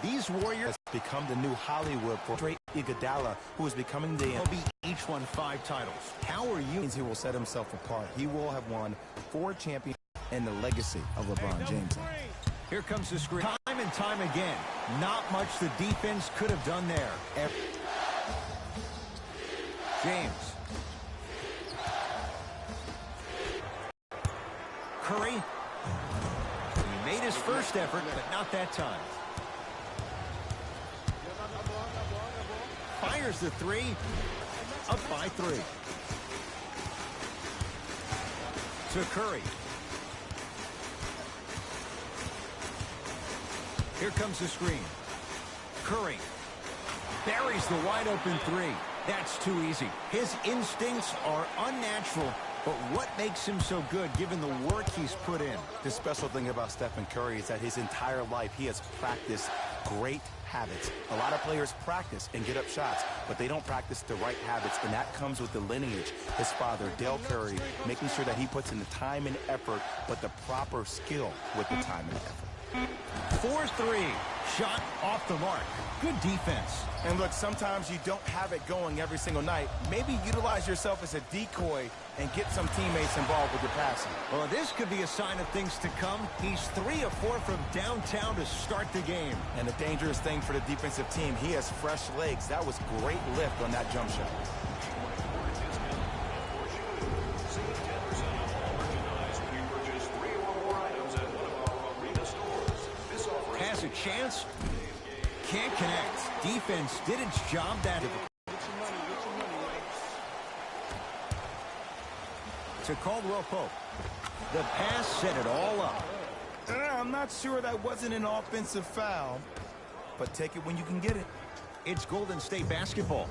These Warriors become the new Hollywood for Trey Iguodala, who is becoming the each won 5 titles. How are you? He will set himself apart. He will have won 4 championships and the legacy of LeBron James. Here comes the screen. Time and time again. Not much the defense could have done there. James. Curry. He made his first effort, but not that time. Fires the 3. Up by 3. To Curry. Here comes the screen. Curry buries the wide-open 3. That's too easy. His instincts are unnatural, but what makes him so good given the work he's put in? The special thing about Stephen Curry is that his entire life he has practiced great habits. A lot of players practice and get up shots, but they don't practice the right habits, and that comes with the lineage. His father, Dale Curry, making sure that he puts in the time and effort, but the proper skill with the time and effort. 4-3. Shot off the mark. Good defense. And look, sometimes you don't have it going every single night. Maybe utilize yourself as a decoy and get some teammates involved with your passing. Well, this could be a sign of things to come. He's 3 of 4 from downtown to start the game. And the dangerous thing for the defensive team, he has fresh legs. That was great lift on that jump shot. Has a chance. Can't connect. Defense did its job. That to Caldwell Pope. The pass set it all up. I'm not sure that wasn't an offensive foul, but take it when you can get it. It's Golden State basketball.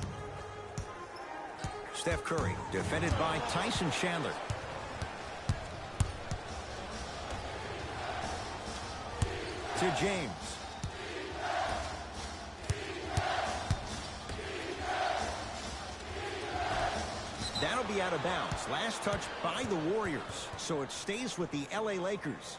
Steph Curry defended by Tyson Chandler. To James. That'll be out of bounds. Last touch by the Warriors. So it stays with the LA Lakers.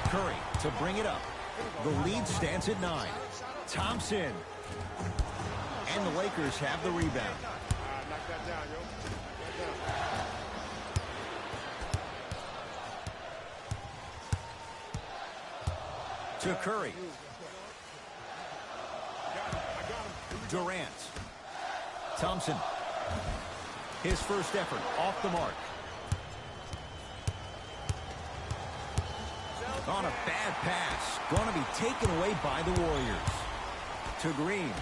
Curry to bring it up. The lead stands at 9. Thompson. And the Lakers have the rebound. Knock that down, yo. To Curry. Durant. Thompson. His first effort off the mark. On a bad pass. Going to be taken away by the Warriors. To Green.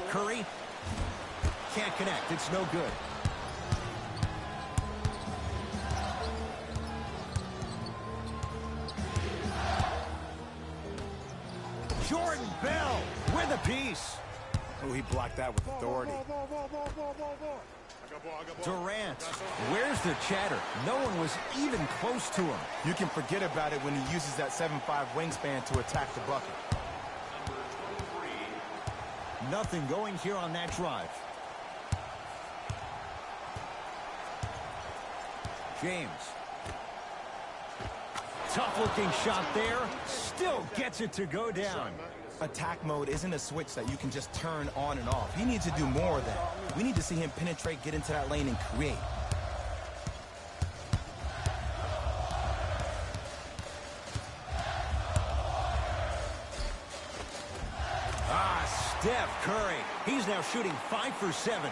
Curry can't connect. It's no good. Jordan Bell with a piece. Oh, he blocked that with authority. Durant, where's the chatter? No one was even close to him. You can forget about it when he uses that 7'5" wingspan to attack the bucket. Nothing going here on that drive. James. Tough-looking shot there. Still gets it to go down. Attack mode isn't a switch that you can just turn on and off. He needs to do more of that. We need to see him penetrate, get into that lane, and create. Steph Curry. He's now shooting 5 for 7.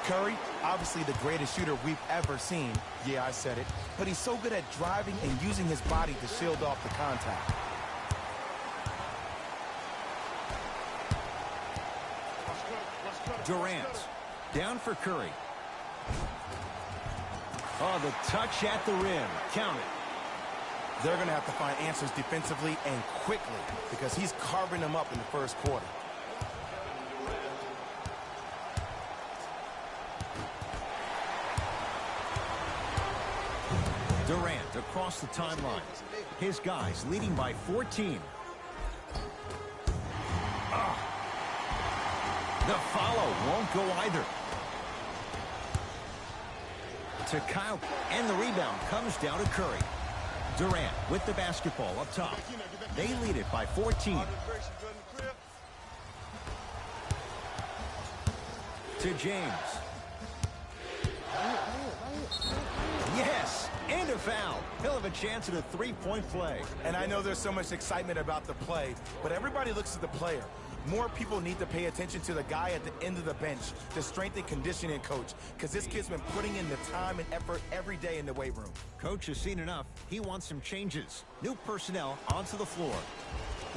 Curry, obviously the greatest shooter we've ever seen. Yeah, I said it. But he's so good at driving and using his body to shield off the contact. Durant. Down for Curry. Oh, the touch at the rim. Count it. They're going to have to find answers defensively and quickly because he's carving them up in the first quarter. Durant across the timeline. His guys leading by 14. The follow won't go either. to Kyle, and the rebound comes down to Curry. Durant with the basketball up top. They lead it by 14. To James. Yes, and a foul. He'll have a chance at a three-point play. And I know there's so much excitement about the play, but everybody looks at the player. More people need to pay attention to the guy at the end of the bench, the strength and conditioning coach, because this kid's been putting in the time and effort every day in the weight room. Coach has seen enough. He wants some changes. New personnel onto the floor.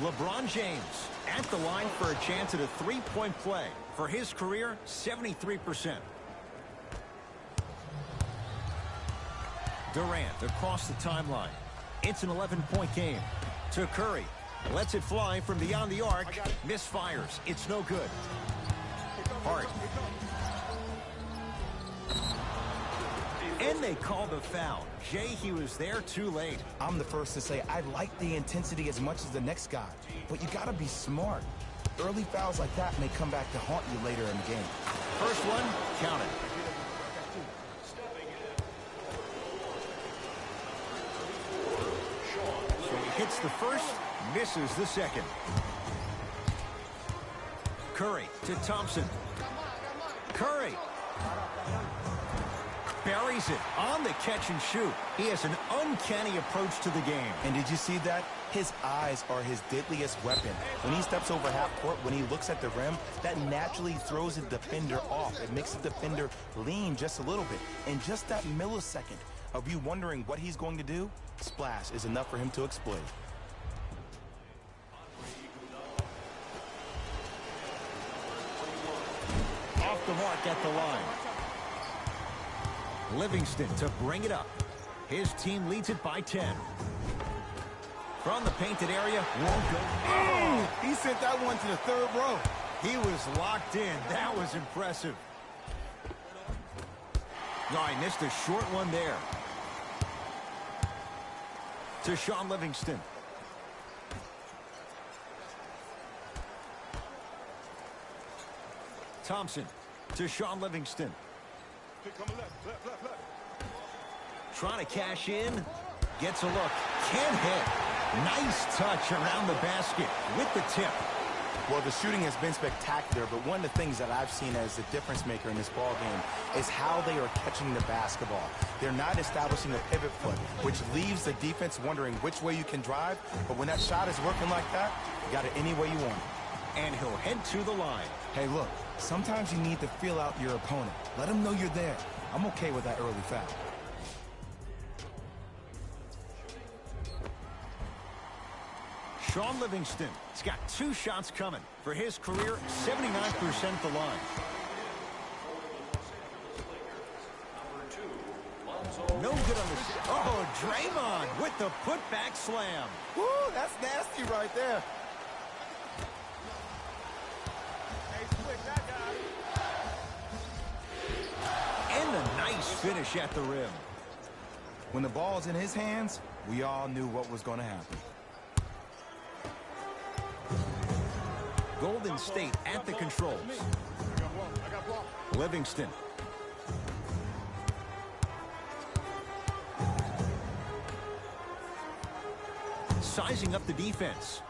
LeBron James at the line for a chance at a three-point play. For his career, 73%. Durant across the timeline. It's an 11-point game. To Curry. Lets it fly from beyond the arc. Misfires. It's no good. Hart. And they call the foul. Jay, he was there too late. I'm the first to say I like the intensity as much as the next guy, but you got to be smart. Early fouls like that may come back to haunt you later in the game. First one, count it. So he hits the first, misses the second. Curry to Thompson. Curry buries it on the catch and shoot. He has an uncanny approach to the game. And did you see that? His eyes are his deadliest weapon. When he steps over half court, when he looks at the rim, that naturally throws the defender off. It makes the defender lean just a little bit. And just that millisecond of you wondering what he's going to do, splash is enough for him to exploit. Off the mark at the line. Livingston to bring it up. His team leads it by 10. From the painted area, won't go. Oh, he sent that one to the third row. He was locked in. That was impressive. Oh, he missed a short one there. To Sean Livingston. Thompson to Sean Livingston. Trying to cash in. Gets a look. Can't hit. Nice touch around the basket with the tip. Well, the shooting has been spectacular, but one of the things that I've seen as the difference maker in this ball game is how they are catching the basketball. They're not establishing a pivot foot, which leaves the defense wondering which way you can drive, but when that shot is working like that, you got it any way you want it. And he'll head to the line. Hey, look, sometimes you need to feel out your opponent. Let them know you're there. I'm okay with that early foul. Sean Livingston has got 2 shots coming. For his career, 79% the line. No good on this. Oh, Draymond with the putback slam. Woo, that's nasty right there. And a nice finish at the rim. When the ball's in his hands, we all knew what was going to happen. Golden State at the controls. Livingston. Sizing up the defense.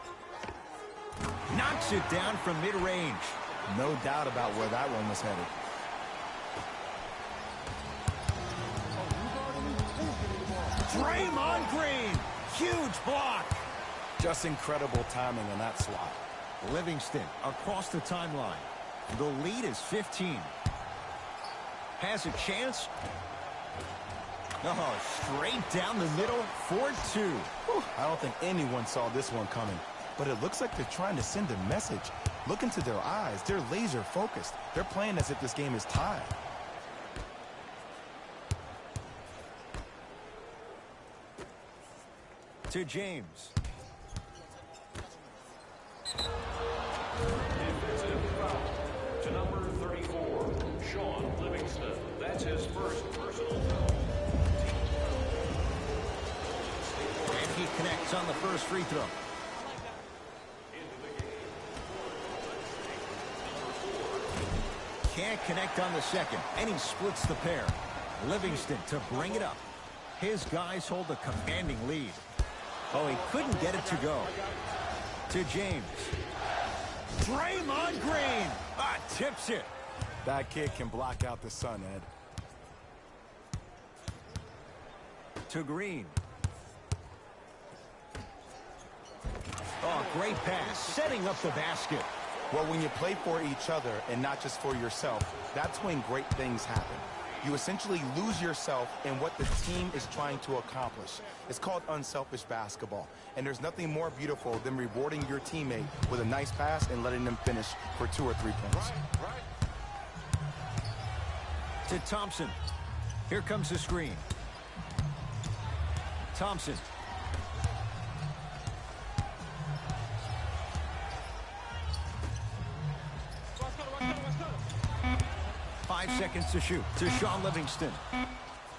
Knocks it down from mid-range. No doubt about where that one was headed. Draymond Green. Huge block. Just incredible timing on that swat. Livingston across the timeline. The lead is 15. Has a chance. Oh, straight down the middle, 4-2. I don't think anyone saw this one coming, but it looks like they're trying to send a message. Look into their eyes. They're laser focused. They're playing as if this game is tied. To James. Defensive foul to number 34, Sean Livingston. That's his first personal foul. And he connects on the first free throw. Can't connect on the second, and he splits the pair. Livingston to bring it up. His guys hold a commanding lead. Oh, he couldn't get it to go. To James. Draymond Green. Tips it. That kid can block out the sun, Ed. To Green. Oh, great pass. Setting up the basket. Well, when you play for each other and not just for yourself, that's when great things happen. You essentially lose yourself in what the team is trying to accomplish. It's called unselfish basketball. And there's nothing more beautiful than rewarding your teammate with a nice pass and letting them finish for 2 or 3 points. To Thompson. Here comes the screen. Thompson. Five seconds to shoot. To Sean Livingston.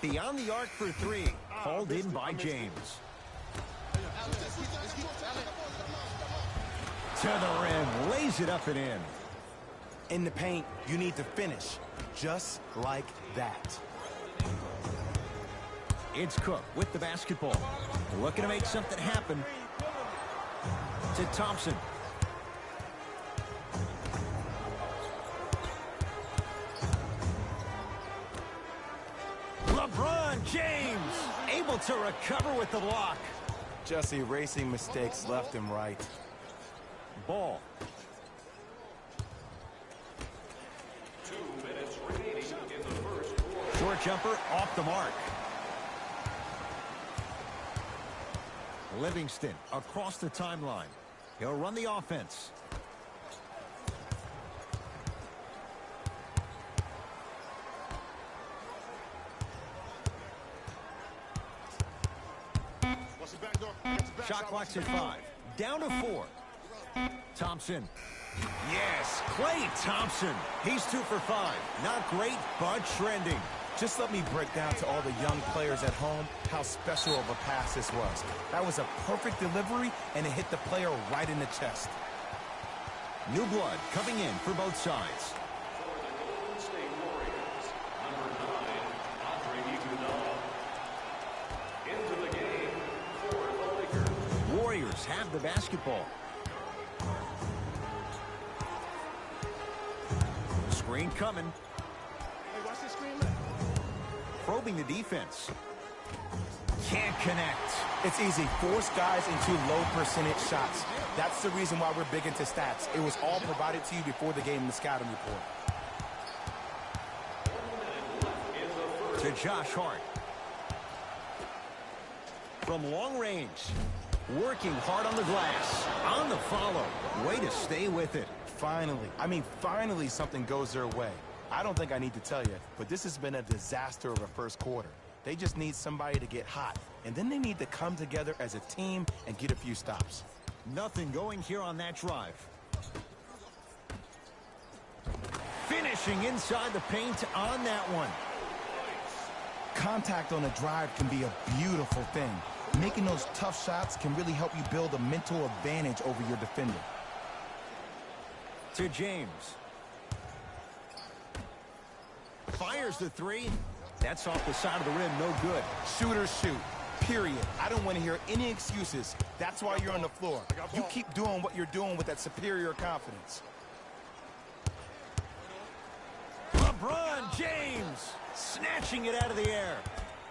Beyond the arc for 3. Hauled in by James. To the rim. Lays it up and in. In the paint, you need to finish just like that. It's Cook with the basketball. Looking to make something happen. To Thompson. LeBron James able to recover with the block. Just erasing mistakes left and right. Ball. 2 minutes remaining in the first quarter. Short jumper off the mark. Livingston across the timeline. He'll run the offense. Shot clock's at 5. Down to 4. Thompson. Yes, Klay Thompson. He's 2 for 5. Not great, but trending. Just let me break down to all the young players at home how special of a pass this was. That was a perfect delivery, and it hit the player right in the chest. New blood coming in for both sides. For the Golden State Warriors, number 9, Andre Iguodala. Into the game for the Lakers. Warriors have the basketball. Screen coming. Hey, watch this screen. Probing the defense. Can't connect. It's easy. Force guys into low percentage shots. That's the reason why we're big into stats. It was all provided to you before the game in the scouting report. To Josh Hart. From long range. Working hard on the glass. On the follow. Way to stay with it. Finally something goes their way. I don't think I need to tell you, but this has been a disaster of a first quarter. They just need somebody to get hot, and then they need to come together as a team and get a few stops. Nothing going here on that drive. Finishing inside the paint on that one. Contact on a drive can be a beautiful thing. Making those tough shots can really help you build a mental advantage over your defender. To James. Fires the 3. That's off the side of the rim, no good. Shooters shoot, period. I don't want to hear any excuses. That's why you're on the floor. You keep doing what you're doing with that superior confidence. LeBron James snatching it out of the air.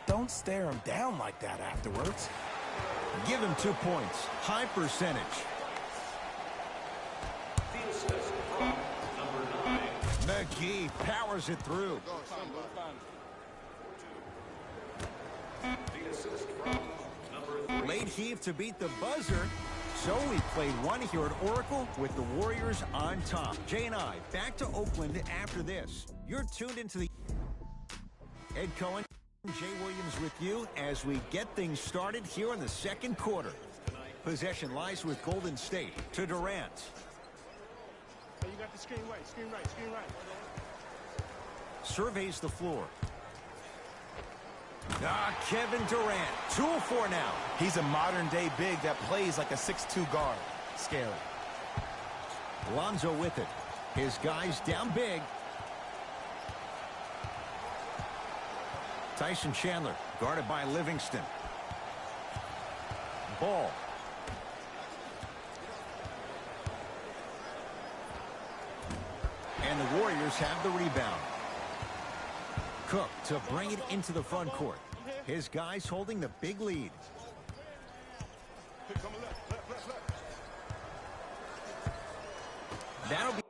Don't stare him down like that afterwards. Give him 2 points. High percentage. The assist from number 9. McGee powers it through. The assist from number 3. Late heave to beat the buzzer. So we played one here at Oracle with the Warriors on top. Jay and I back to Oakland after this. You're tuned into the Ed Cohen, Jay Williams with you as we get things started here in the second quarter. Possession lies with Golden State to Durant. Hey, you got the screen right, screen right, screen right. Surveys the floor. Kevin Durant, 2 of 4 now. He's a modern-day big that plays like a 6'2 guard. Scary. Lonzo with it. His guys down big. Tyson Chandler, guarded by Livingston. Ball. And the Warriors have the rebound. Cook to bring it into the front court. His guys holding the big lead. That'll be...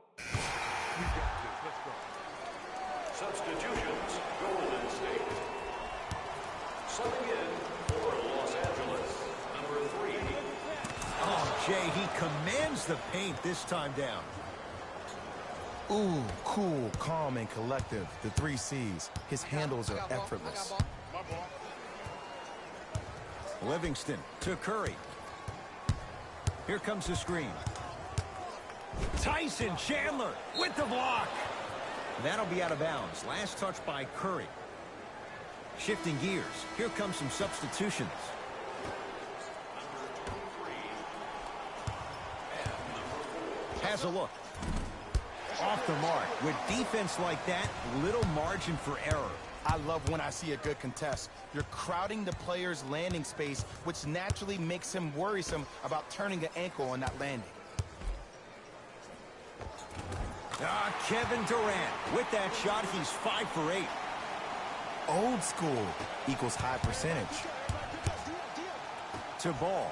Substitutions, Golden State. Subbing in for Los Angeles, number 3. Oh, Jay, he commands the paint this time down. Ooh, cool, calm, and collective. The 3 C's. His handles are effortless. Livingston to Curry. Here comes the screen. Tyson Chandler with the block. That'll be out of bounds. Last touch by Curry. Shifting gears. Here comes some substitutions. Has a look. Off the mark. With defense like that, little margin for error. I love when I see a good contest. You're crowding the player's landing space, which naturally makes him worrisome about turning an ankle on that landing. Kevin Durant. With that shot, he's 5 for 8. Old school equals high percentage. To Ball.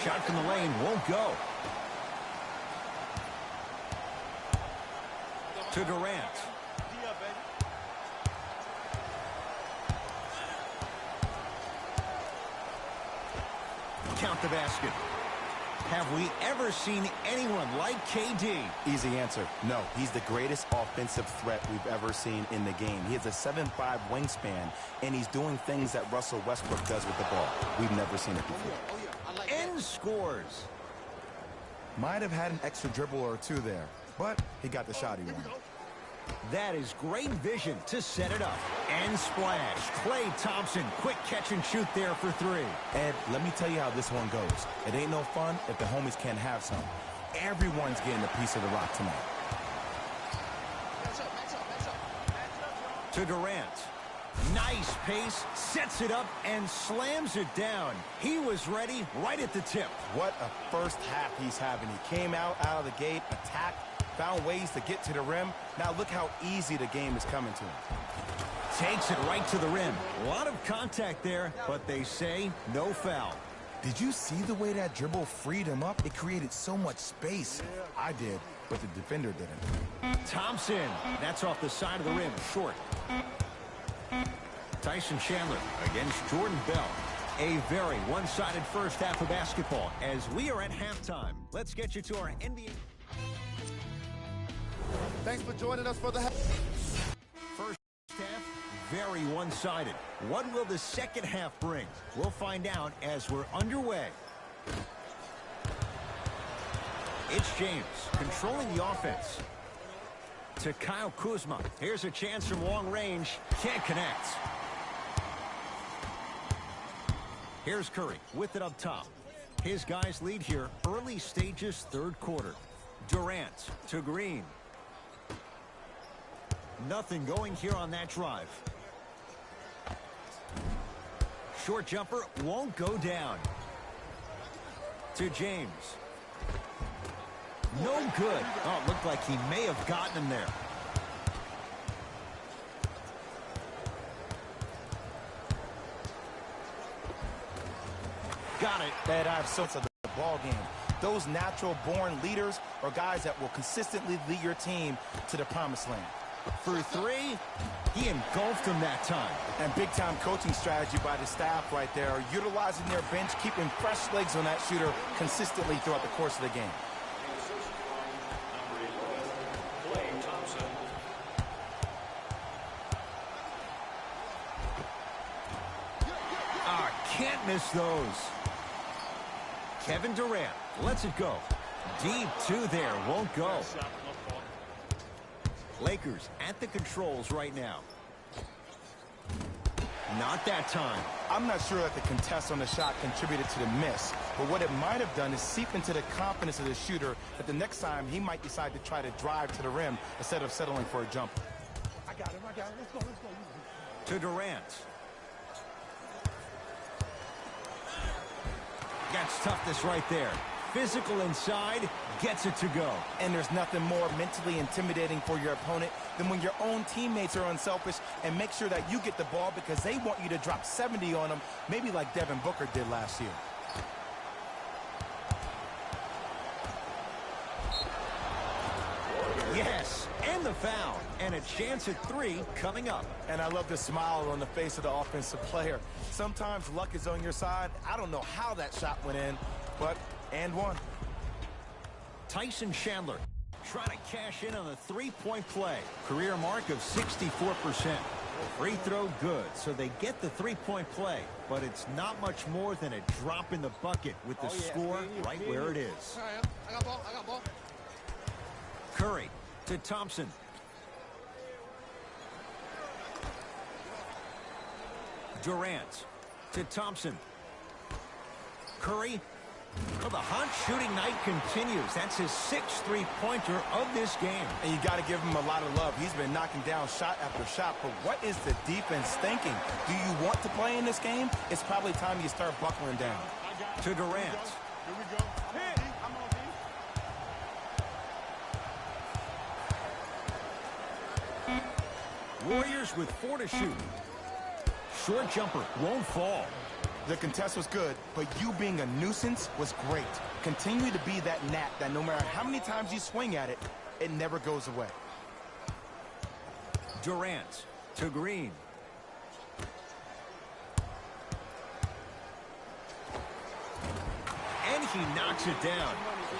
Shot from the lane won't go. To Durant. Count the basket. Have we ever seen anyone like KD? Easy answer. No, he's the greatest offensive threat we've ever seen in the game. He has a 7'5" wingspan, and he's doing things that Russell Westbrook does with the ball. We've never seen it before. And scores. Might have had an extra dribble or two there, but he got the shot he wanted. That is great vision to set it up. And splash. Klay Thompson, quick catch and shoot there for 3. Ed, let me tell you how this one goes. It ain't no fun if the homies can't have some. Everyone's getting a piece of the rock tonight. To Durant. Nice pace, sets it up, and slams it down. He was ready right at the tip. What a first half he's having. He came out of the gate, attacked, found ways to get to the rim. Now look how easy the game is coming to him. Takes it right to the rim. A lot of contact there, but they say no foul. Did you see the way that dribble freed him up? It created so much space. I did, but the defender didn't. Thompson. That's off the side of the rim. Short. Tyson Chandler against Jordan Bell. A very one-sided first half of basketball as we are at halftime. Let's get you to our NBA. Thanks for joining us for the First half, very one-sided. What will the second half bring? We'll find out as we're underway. It's James controlling the offense. To Kyle Kuzma. Here's a chance from long range. Can't connect. Here's Curry with it up top. His guys lead here early stages, third quarter. Durant to Green. Nothing going here on that drive. Short jumper won't go down. To James. No good. Oh, it looked like he may have gotten him there. Got it. That I've sense of the ball game. Those natural-born leaders are guys that will consistently lead your team to the promised land. For 3, he engulfed him that time. And big-time coaching strategy by the staff right there, utilizing their bench, keeping fresh legs on that shooter consistently throughout the course of the game. Klay Thompson. Can't miss those. Kevin Durant lets it go. Deep 2 there, won't go. Lakers at the controls right now. Not that time. I'm not sure that the contest on the shot contributed to the miss, but what it might have done is seep into the confidence of the shooter that the next time he might decide to try to drive to the rim instead of settling for a jumper. I got it right. I got it. Let's go. Let's go. To Durant. Gets toughness right there. Physical inside, gets it to go. And there's nothing more mentally intimidating for your opponent than when your own teammates are unselfish and make sure that you get the ball because they want you to drop 70 on them, maybe like Devin Booker did last year. Yes, and the foul. And a chance at 3 coming up. And I love the smile on the face of the offensive player. Sometimes luck is on your side. I don't know how that shot went in, but and one. Tyson Chandler trying to cash in on the three-point play. Career mark of 64%. Free throw good, so they get the three-point play. But it's not much more than a drop in the bucket with the score right where it is. All right, I got ball. I got ball. Curry to Thompson. Durant to Thompson. Curry. Well, the hot shooting night continues. That's his 6th three-pointer of this game. And you got to give him a lot of love. He's been knocking down shot after shot. But what is the defense thinking? Do you want to play in this game? It's probably time you start buckling down. To Durant. Here we go. Hit. I'm on D. Warriors with 4 to shoot. Short jumper won't fall. The contest was good, but you being a nuisance was great. Continue to be that gnat that no matter how many times you swing at it, it never goes away. Durant to Green. And he knocks it down.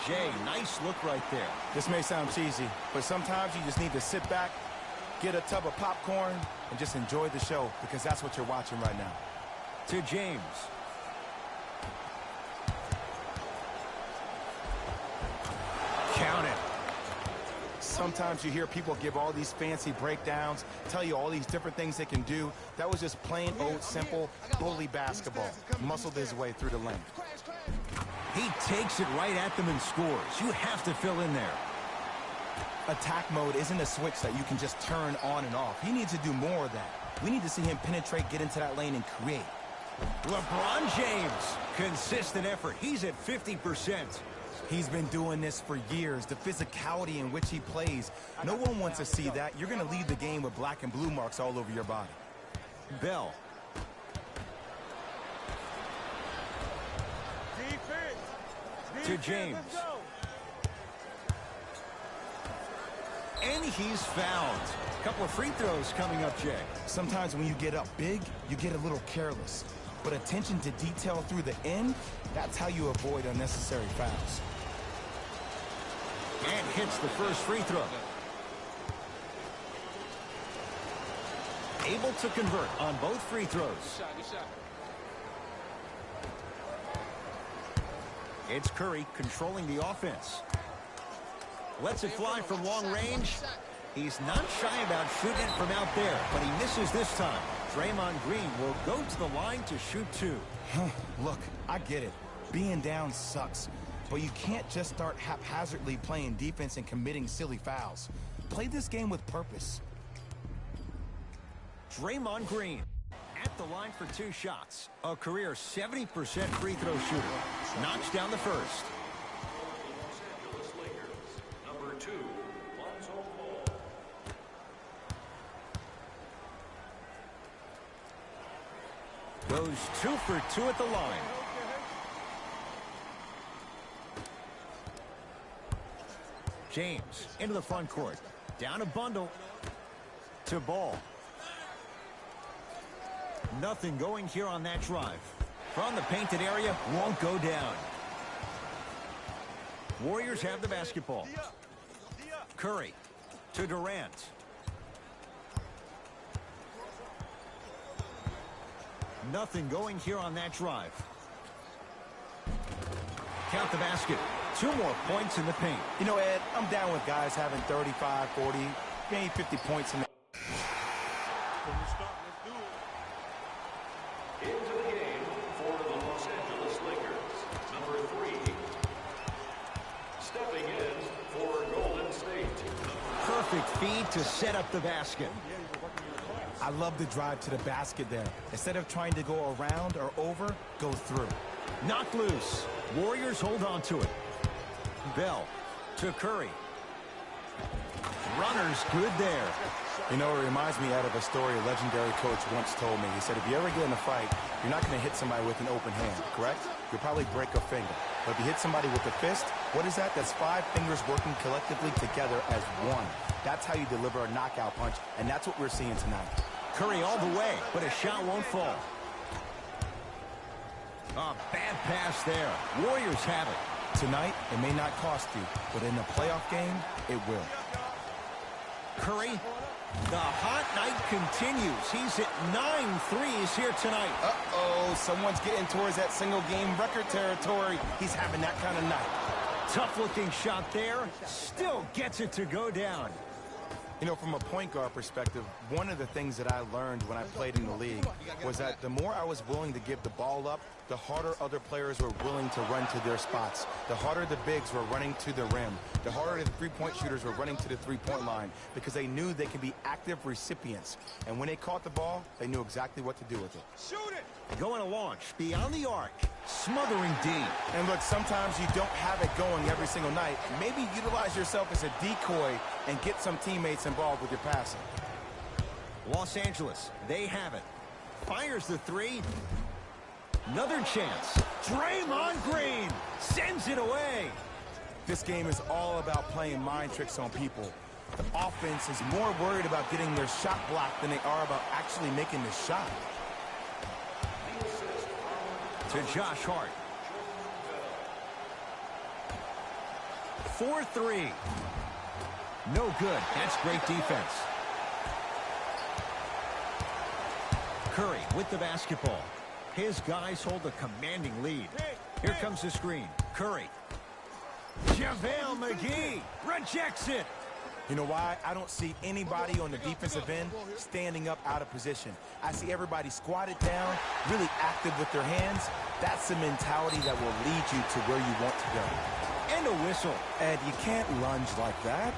Jay, nice look right there. This may sound cheesy, but sometimes you just need to sit back, get a tub of popcorn, and just enjoy the show because that's what you're watching right now. To James. Count it. Sometimes you hear people give all these fancy breakdowns, tell you all these different things they can do. That was just plain old simple bully basketball. Muscled his way through the lane. He takes it right at them and scores. You have to fill in there. Attack mode isn't a switch that you can just turn on and off. He needs to do more of that. We need to see him penetrate, get into that lane, and create. LeBron James, consistent effort. He's at 50%. He's been doing this for years. The physicality in which he plays. No one wants to see that. You're going to leave the game with black and blue marks all over your body. Bell. Defense. To James. And he's fouled. A couple of free throws coming up, Jay. Sometimes when you get up big, you get a little careless. But attention to detail through the end, that's how you avoid unnecessary fouls. And hits the first free throw. Able to convert on both free throws. Good shot. It's Curry controlling the offense. Lets it fly from long range. He's not shy about shooting it from out there, but he misses this time. Draymond Green will go to the line to shoot 2. Look, I get it. Being down sucks. But you can't just start haphazardly playing defense and committing silly fouls. Play this game with purpose. Draymond Green at the line for 2 shots. A career 70% free throw shooter. Knocks down the first. Los Angeles Lakers, number 2, Lonzo Ball. Goes 2 for 2 at the line. James into the front court. Down a bundle. To Ball. Nothing going here on that drive. From the painted area, won't go down. Warriors have the basketball. Curry to Durant. Nothing going here on that drive. Count the basket. 2 more points in the paint. You know, Ed, I'm down with guys having 35, 40, maybe 50 points in the... Into the game for the Los Angeles Lakers, number 3. Stepping in for Golden State. perfect feed to set up the basket. I love the drive to the basket there. Instead of trying to go around or over, go through. Knocked loose. Warriors hold on to it. Bell to Curry. Runners good there. You know, it reminds me out of a story a legendary coach once told me. He said, if you ever get in a fight, you're not going to hit somebody with an open hand, correct? You'll probably break a finger. But if you hit somebody with a fist, what is that? That's 5 fingers working collectively together as one. That's how you deliver a knockout punch, and that's what we're seeing tonight. Curry all the way, but a shot won't fall. A bad pass there. Warriors have it. Tonight, it may not cost you, but in a playoff game, it will. Curry, the hot night continues. He's at 9 threes here tonight. Uh-oh, someone's getting towards that single-game record territory. He's having that kind of night. Tough-looking shot there. Still gets it to go down. You know, from a point guard perspective, one of the things that I learned when I played in the league was that the more I was willing to give the ball up, the harder other players were willing to run to their spots. The harder the bigs were running to the rim. The harder the three-point shooters were running to the three-point line because they knew they could be active recipients. And when they caught the ball, they knew exactly what to do with it. Shoot it! Going to launch beyond the arc. Smothering D. And look, sometimes you don't have it going every single night. Maybe utilize yourself as a decoy and get some teammates involved with your passing. Los Angeles, they have it. Fires the three. Another chance. Draymond Green sends it away. This game is all about playing mind tricks on people. The offense is more worried about getting their shot blocked than they are about actually making the shot. To Josh Hart. 4-3. No good. That's great defense. Curry with the basketball. His guys hold a commanding lead. Here comes the screen. Curry. JaVale McGee rejects it. You know why? I don't see anybody on the defensive end standing up out of position. I see everybody squatted down, really active with their hands. That's the mentality that will lead you to where you want to go. And a whistle. Ed, you can't lunge like that.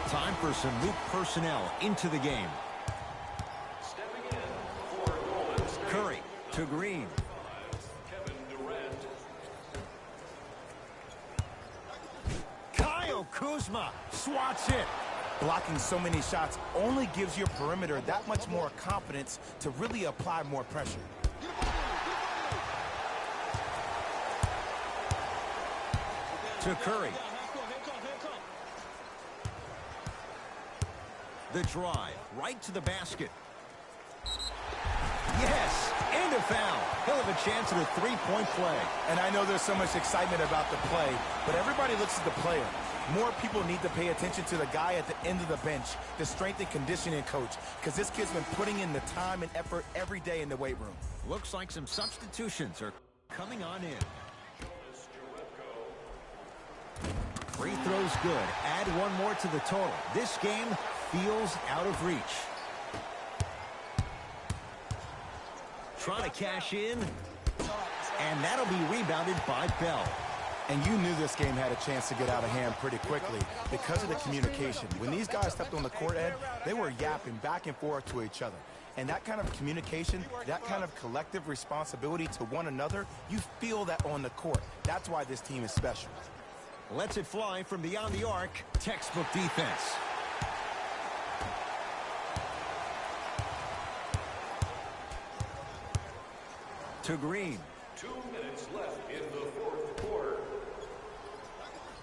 Time for some new personnel into the game. Stepping in for Golden State. Curry to Green. Kevin Durant. Kyle Kuzma swats it. Blocking so many shots only gives your perimeter that much more confidence to really apply more pressure. To Curry. The drive, right to the basket. Yes, and a foul. He'll have a chance at a three-point play. And I know there's so much excitement about the play, but everybody looks at the player. More people need to pay attention to the guy at the end of the bench, the strength and conditioning coach, because this kid's been putting in the time and effort every day in the weight room. Looks like some substitutions are coming on in. Free throws good. Add one more to the total. This game feels out of reach. Trying to cash in. And that'll be rebounded by Bell. And you knew this game had a chance to get out of hand pretty quickly because of the communication. When these guys stepped on the court, Ed, they were yapping back and forth to each other. And that kind of communication, that kind of collective responsibility to one another, you feel that on the court. That's why this team is special. Lets it fly from beyond the arc. Textbook defense. To Green. 2 minutes left in the fourth quarter.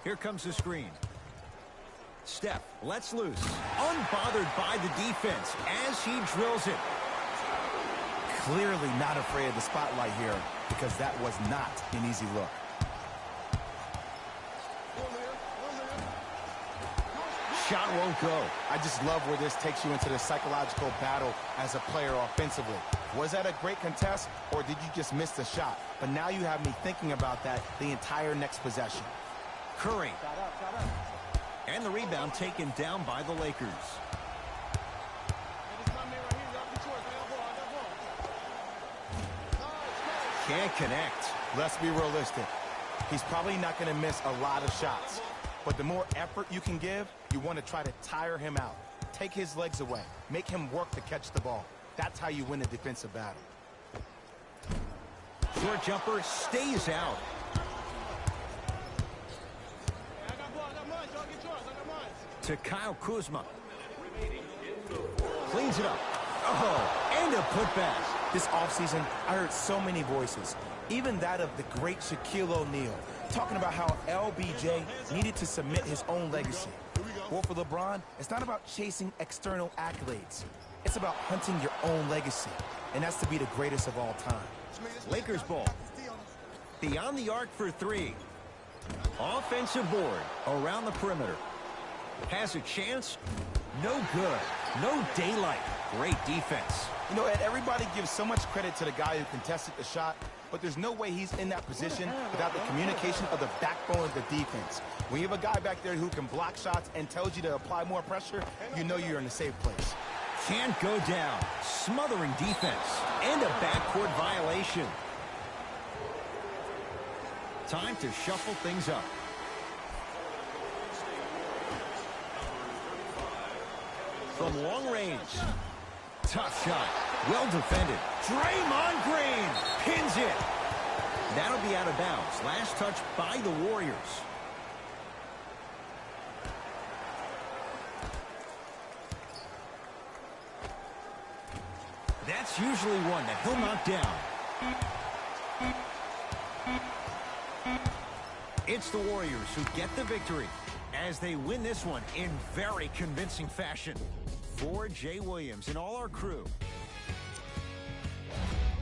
Here comes the screen. Steph lets loose. Unbothered by the defense as he drills it. Clearly not afraid of the spotlight here because that was not an easy look. Shot won't go. I just love where this takes you into the psychological battle as a player offensively. Was that a great contest, or did you just miss the shot? But now you have me thinking about that the entire next possession. Curry. And the rebound taken down by the Lakers. Can't connect. Let's be realistic. He's probably not going to miss a lot of shots. But the more effort you can give, you want to try to tire him out. Take his legs away. Make him work to catch the ball. That's how you win a defensive battle. Short jumper stays out. I got ball, I got mine. Y'all get yours. I got mine. To Kyle Kuzma. Cleans it up. Oh, and a putback. This offseason, I heard so many voices, even that of the great Shaquille O'Neal, talking about how LBJ needed to submit his own legacy. Well, for LeBron, it's not about chasing external accolades. It's about hunting your own legacy, and that's to be the greatest of all time. Lakers ball. Beyond the arc for three. Offensive board around the perimeter. Has a chance. No good. No daylight. Great defense. You know, Ed, everybody gives so much credit to the guy who contested the shot, but there's no way he's in that position without the communication of the backbone of the defense. When you have a guy back there who can block shots and tells you to apply more pressure, you know you're in a safe place. Can't go down. Smothering defense. And a backcourt violation. Time to shuffle things up. From long range. Tough shot. Well defended. Draymond Green pins it. That'll be out of bounds. Last touch by the Warriors. That's usually one that he'll knock down. It's the Warriors who get the victory as they win this one in very convincing fashion. For Jay Williams and all our crew.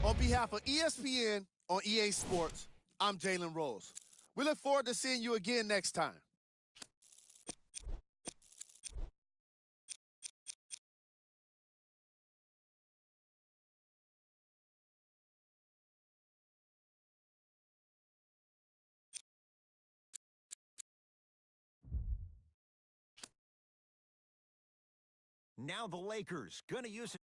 On behalf of ESPN on EA Sports, I'm Jalen Rose. We look forward to seeing you again next time. Now the Lakers gonna use it.